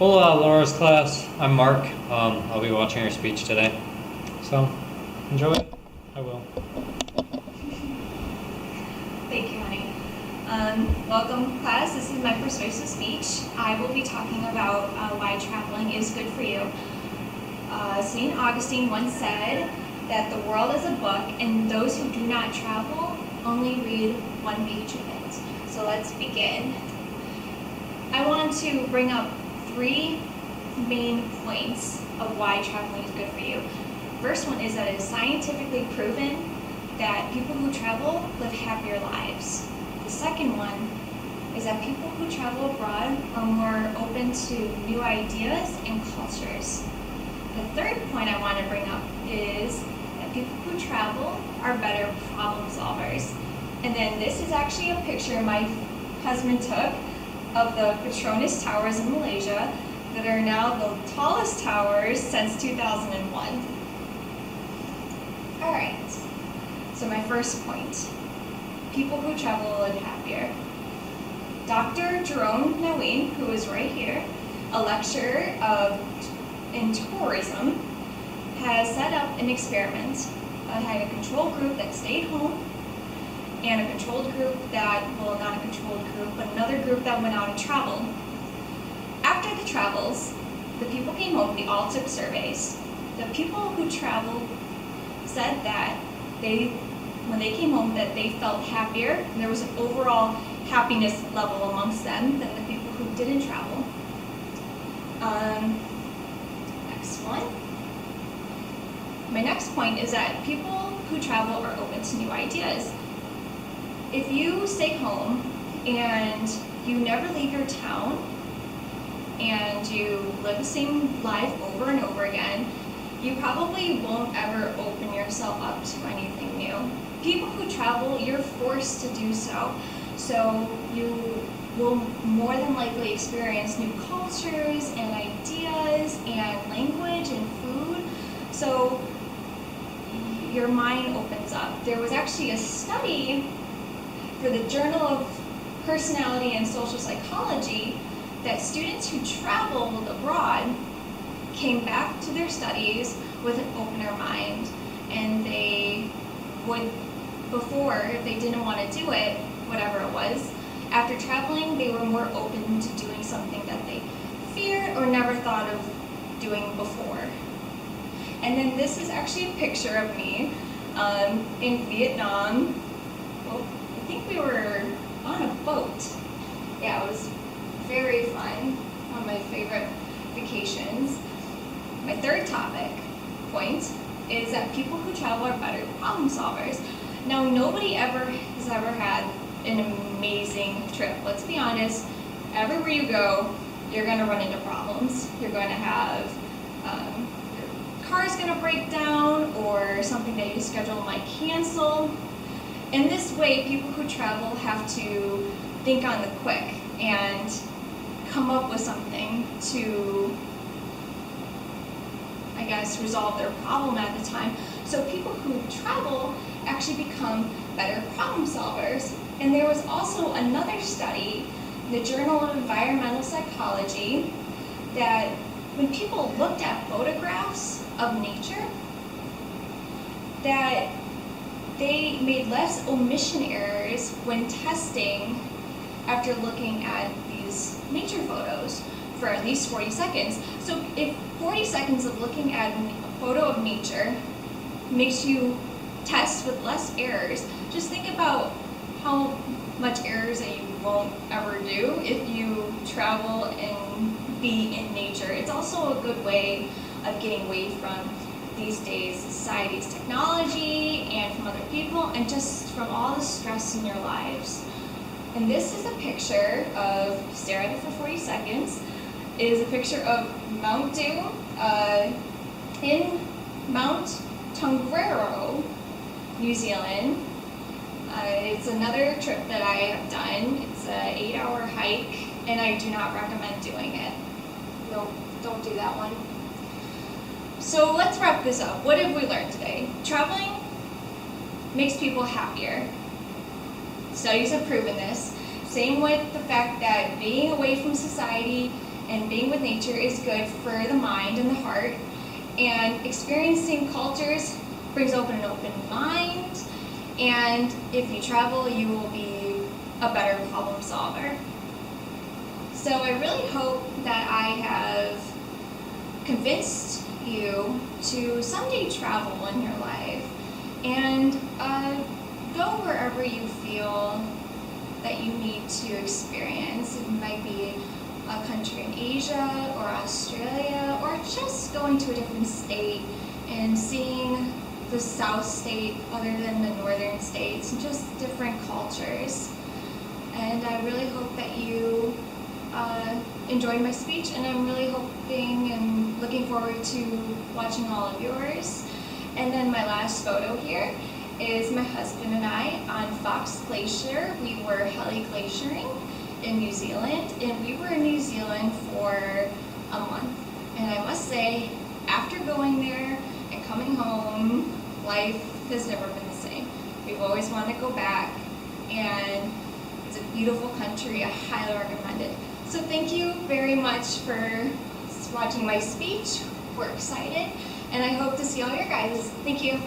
Hola, Laura's class. I'm Mark. I'll be watching your speech today. So, enjoy it. I will. Thank you, honey. Welcome, class. This is my persuasive speech. I will be talking about why traveling is good for you. St. Augustine once said that the world is a book, and those who do not travel only read one page of it. So let's begin. I want to bring up 3 main points of why traveling is good for you. First one is that it is scientifically proven that people who travel live happier lives. The second one is that people who travel abroad are more open to new ideas and cultures. The third point I want to bring up is that people who travel are better problem solvers. And then this is actually a picture my husband took of the Petronas Towers in Malaysia that are now the tallest towers since 2001. All right. So my first point, people who travel live happier. Dr. Jerome Naween, who is right here, a lecturer in tourism, has set up an experiment. Had a control group that stayed home and a controlled group that, well, not a controlled group, but another group that went out and traveled. After the travels, the people came home, they all took surveys. The people who traveled said that when they came home, that they felt happier, and there was an overall happiness level amongst them than the people who didn't travel. Next one. My next point is that people who travel are open to new ideas. If you stay home and you never leave your town and you live the same life over and over again, you probably won't ever open yourself up to anything new. People who travel, you're forced to do so. So you will more than likely experience new cultures and ideas and language and food. So your mind opens up. There was actually a study for the Journal of Personality and Social Psychology that students who traveled abroad came back to their studies with an opener mind, and they would, before, if they didn't want to do it, whatever it was, after traveling, they were more open to doing something that they feared or never thought of doing before. And then this is actually a picture of me in Vietnam. Well, I think we were on a boat. Yeah, it was very fun. One of my favorite vacations. My third point is that people who travel are better problem solvers. Now, nobody has ever had an amazing trip. Let's be honest, everywhere you go, you're going to run into problems. You're going to have your car's going to break down, or something that you schedule might cancel. In this way, people who travel have to think on the quick and come up with something to, I guess, resolve their problem at the time. So people who travel actually become better problem solvers. And there was also another study in the Journal of Environmental Psychology that when people looked at photographs of nature, that they made less omission errors when testing after looking at these nature photos for at least 40 seconds. So if 40 seconds of looking at a photo of nature makes you test with less errors, just think about how much errors that you won't ever do if you travel and be in nature. It's also a good way of getting away from these days society's technology and from other people and just from all the stress in your lives. And this is a picture of, stare at it for 40 seconds, is a picture of Mount Doom in Mount Tongariro, New Zealand. It's another trip that I have done. It's an 8-hour hike, and I do not recommend doing it. No, don't do that one. So let's wrap this up. What have we learned today? Traveling makes people happier. Studies have proven this. Same with the fact that being away from society and being with nature is good for the mind and the heart. And experiencing cultures brings open an open mind. And if you travel, you will be a better problem solver. So I really hope that I have convinced you to someday travel in your life and go wherever you feel that you need to experience. It might be a country in Asia or Australia, or just going to a different state and seeing the South state other than the northern states, and just different cultures. And I really hope that you enjoyed my speech, and I'm really hoping and looking forward to watching all of yours. And then my last photo here is my husband and I on Fox Glacier. We were heli glaciering in New Zealand, and we were in New Zealand for a month. And I must say, after going there and coming home, life has never been the same. We've always wanted to go back, and it's a beautiful country. I highly recommend it. So thank you very much for watching my speech. We're excited, and I hope to see all your guys. Thank you.